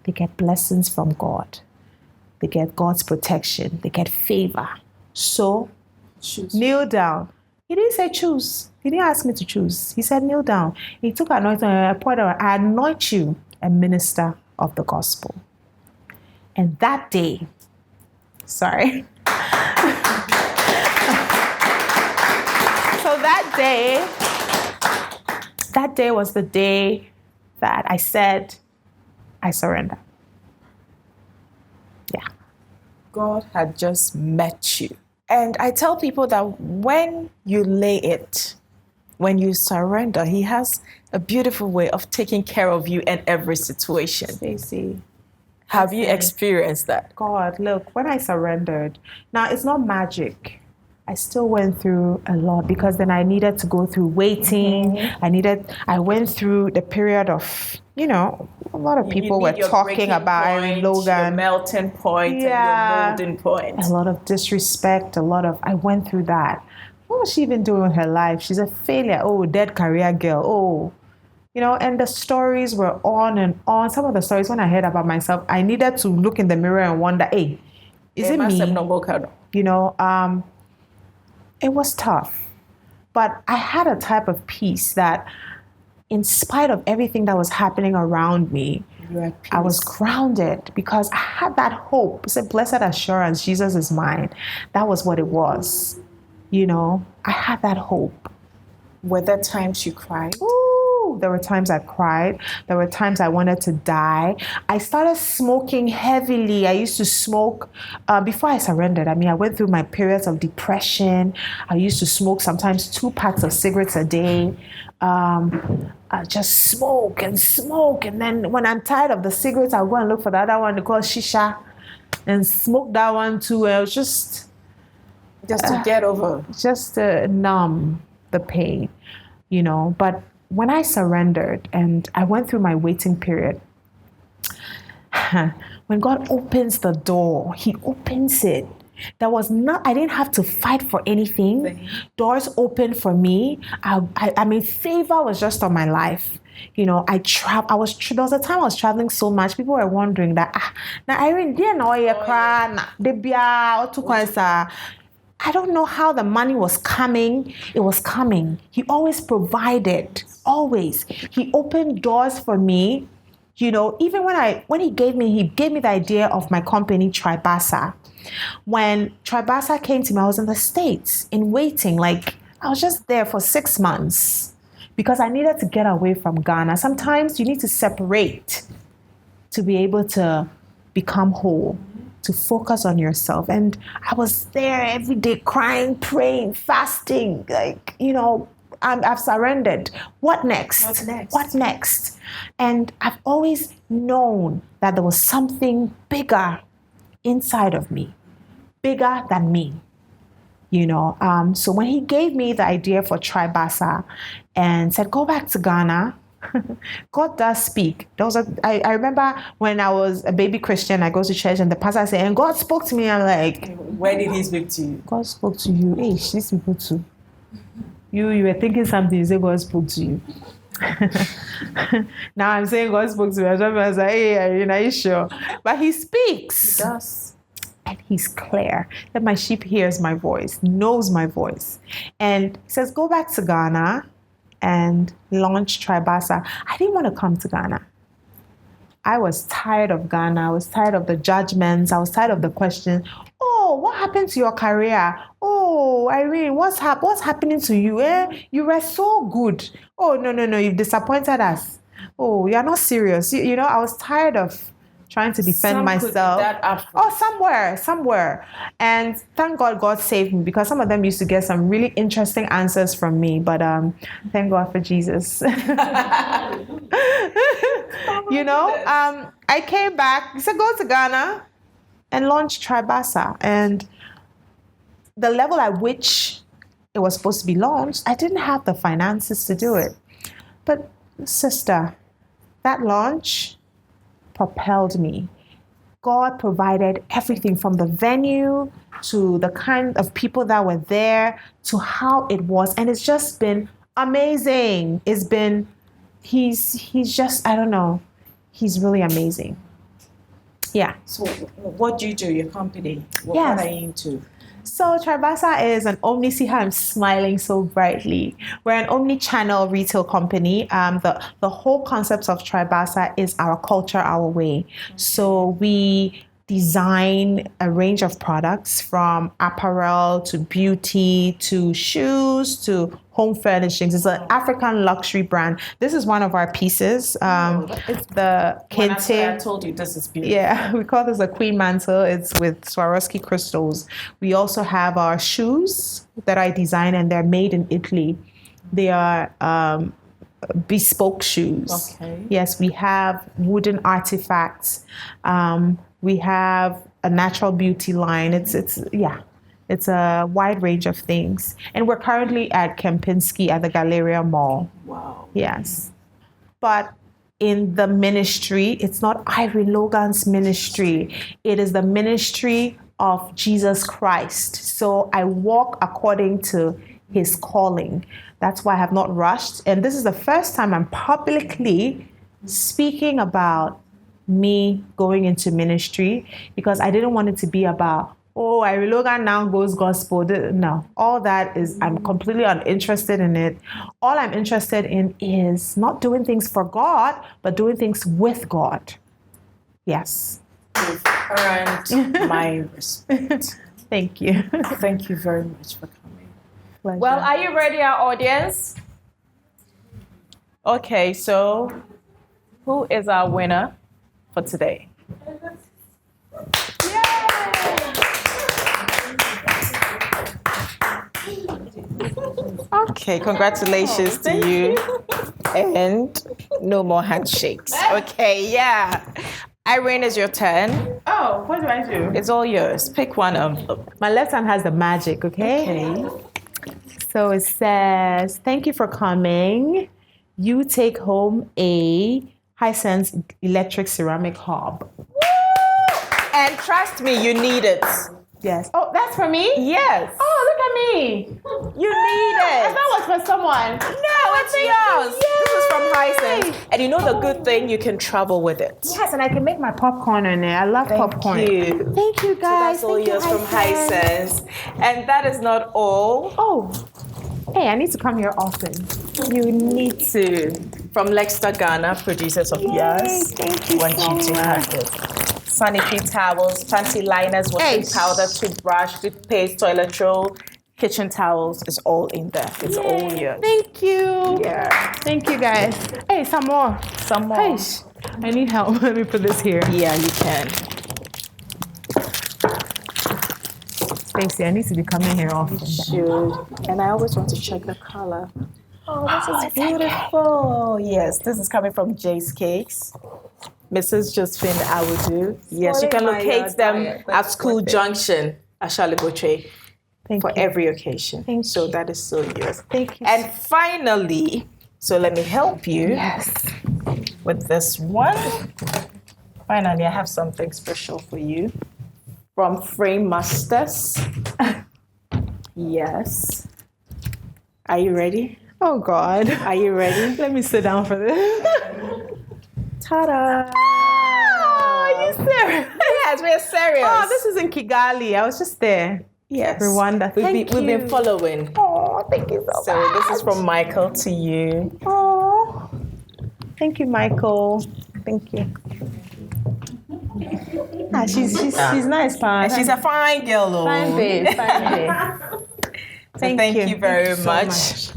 they get blessings from God. They get God's protection. They get favor. So, kneel down. He didn't say choose. He didn't ask me to choose. He said kneel down. He took anointing and poured out, I anoint you a minister of the gospel. And that day, sorry. So that day was the day that I said, I surrender. Yeah.
God had just met you. And I tell people that when you lay it, when you surrender, he has a beautiful way of taking care of you in every situation.
Stacey,
have you experienced that?
God, look, when I surrendered, now it's not magic. I still went through a lot because then I needed to go through waiting. I went through the period of, a lot of people were talking about Irene Logan.
Your melting point and your molding point.
A lot of disrespect, I went through that. What was she even doing with her life? She's a failure. Oh, dead career girl. Oh, and the stories were on and on. Some of the stories, when I heard about myself, I needed to look in the mirror and wonder, hey, is it me? It was tough, but I had a type of peace that in spite of everything that was happening around me, I was grounded because I had that hope. It's a blessed assurance, Jesus is mine. That was what it was. I had that hope.
Were there times you cried?
Ooh, there were times I cried. There were times I wanted to die. I started smoking heavily. I used to smoke before I surrendered. I went through my periods of depression. I used to smoke sometimes 2 packs of cigarettes a day. I just smoke. And then when I'm tired of the cigarettes, I'll go and look for the other one called shisha and smoke that one too. It was just
to get over.
Just to numb the pain, But when I surrendered and I went through my waiting period, when God opens the door, he opens it. I didn't have to fight for anything. Doors opened for me. Favor was just on my life. There was a time I was traveling so much. People were wondering that, Irene, I don't know how the money was coming. It was coming. He always provided, always. He opened doors for me. Even when he gave me the idea of my company, Tribasa. When Tribasa came to me, I was in the States in waiting. I was just there for 6 months because I needed to get away from Ghana. Sometimes you need to separate to be able to become whole, to focus on yourself. And I was there every day crying, praying, fasting, I've surrendered. What next? What next? And I've always known that there was something bigger inside of me, bigger than me, So when he gave me the idea for Tribasa and said, go back to Ghana, God does speak. I remember when I was a baby Christian, I go to church and the pastor said, and God spoke to me. I'm like,
where did he speak to you?
God spoke to you. Hey, these people too. You were thinking something, you say God spoke to you. Now I'm saying God spoke to me. I was like, hey, are you sure? But he speaks.
He does.
And he's clear that my sheep hears my voice, knows my voice. And he says, go back to Ghana and launch Tribasa. I didn't want to come to Ghana. I was tired of Ghana. I was tired of the judgments. I was tired of the questions. Oh, what happened to your career? Oh, Irene, what's happening to you? You were so good. Oh, no, you've disappointed us. Oh, you're not serious. I was tired of trying to defend myself. Somewhere. And thank God, God saved me because some of them used to get some really interesting answers from me. But thank God for Jesus. I came back. He said, go to Ghana and launch Tribasa. And the level at which it was supposed to be launched, I didn't have the finances to do it. But sister, that launch propelled me. God provided everything from the venue to the kind of people that were there to how it was. And it's just been amazing. He's just, I don't know. He's really amazing.
Yeah.
So what do you do, your company? What are you into?
So Tribasa is an see how I'm smiling so brightly. We're an omni-channel retail company. The whole concept of Tribasa is our culture, our way. So we design a range of products from apparel to beauty to shoes to home furnishings. It's an African luxury brand. This is one of our pieces. The kente.
I told you this is beautiful.
Yeah, we call this a queen mantle. It's with Swarovski crystals. We also have our shoes that I design, and they're made in Italy. They are bespoke shoes.
Okay.
Yes, we have wooden artifacts. We have a natural beauty line. It's a wide range of things. And we're currently at Kempinski at the Galleria Mall.
Wow.
Yes. But in the ministry, it's not Irene Logan's ministry. It is the ministry of Jesus Christ. So I walk according to his calling. That's why I have not rushed. And this is the first time I'm publicly speaking about me going into ministry, because I didn't want it to be about, Irene Logan now goes gospel. No, all that is, I'm completely uninterested in it. All I'm interested in is not doing things for God, but doing things with God. Yes.
You've earned my respect.
Thank you.
Thank you very much for coming.
Pleasure.
Well, are you ready, our audience? Okay, so who is our winner for today? Okay, congratulations to you. And no more handshakes. Okay, yeah. Irene, is your turn.
Oh, what do I do?
It's all yours. Pick one envelope.
My left hand has the magic, okay? So it says, thank you for coming. You take home a Hisense electric ceramic hob.
Woo! And trust me, you need it.
Yes. Oh, that's for me?
Yes.
Oh, look at me.
You need it.
I thought it was for someone.
No, it's yours. This is from Hisense. And you know the good thing, you can travel with it.
Yes, and I can make my popcorn in there. I love popcorn.
Thank you.
Thank you, guys.
So that's all yours from Hisense. And that is not all.
Oh, hey, I need to come here often.
You need to. From Lexter Ghana, producers of Yas.
Thank you
want
so
you to have this. Sanitary towels, panty liners, washing powder, toothbrush, toothpaste, toilet roll, kitchen towels is all in there. It's all yours.
Thank you.
Yeah.
Thank you, guys. Hey, some more.
Some more.
Hey, I need help. Let me put this here.
Yeah, you can.
Stacey, I need to be coming here often.
You should. And I always want to check the color. Oh, this is beautiful. Yes, this is coming from Jay's Cakes. Mrs. Josephine Awudu. Yes, you can locate them at School Junction at Charlie Boucher for every occasion.
Thank
so
you.
that is so yours.
Thank you.
And finally, so let me help you with this one. Finally, I have something special for you from Frame Masters. Yes. Are you ready?
Oh, God.
Are you ready?
Let me sit down for this.
Ta-da!
Oh, are you serious?
Yes, we're serious.
Oh, this is in Kigali. I was just there.
Yes.
Rwanda.
We've been following.
Oh, thank you so much.
So this is from Michael to you.
Oh, thank you, Michael. Thank you. She's nice, Pa.
And she's a fine girl, though.
Fine babe.
Thank you very much.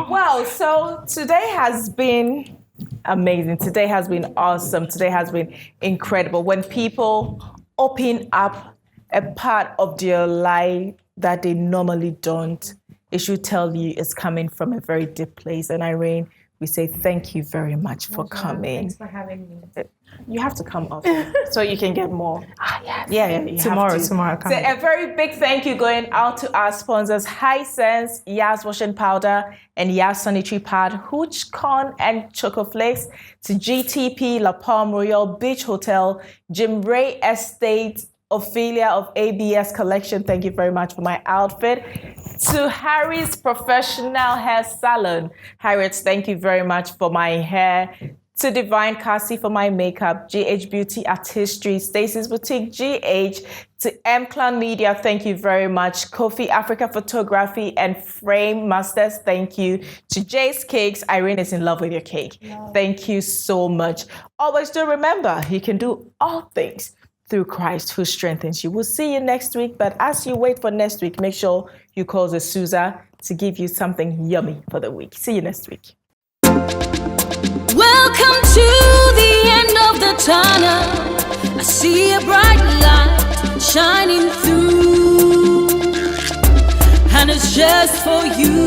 Well, so today has been amazing. Today has been awesome. Today has been incredible. When people open up a part of their life that they normally don't, it should tell you it's coming from a very deep place. And Irene, we say thank you very much for coming.
Thanks for having me.
You have to come often so you can get more.
Yes.
Yeah, you
Tomorrow.
have to. So a very big thank you going out to our sponsors, Hisense, Yas Washing Powder, and Yas Sanitary Pad, Hooch Corn and Choco Flakes, to GTP, La Palm Royal Beach Hotel, Jim Ray Estate, Ophelia of ABS Collection, thank you very much for my outfit. To Harry's Professional Hair Salon. Harriet, thank you very much for my hair. to Divine Cassie for my makeup, GH Beauty Artistry, Stacey's Boutique GH, to M Clan Media, thank you very much. Kofi Africa Photography and Frame Masters, thank you. To Jay's Cakes, Irene is in love with your cake. Thank you so much. Always do remember, you can do all things through Christ who strengthens you. We'll see you next week, but as you wait for next week, make sure you call the Souza to give you something yummy for the week. See you next week.
Welcome to the end of the tunnel. I see a bright light shining through, and it's just for you.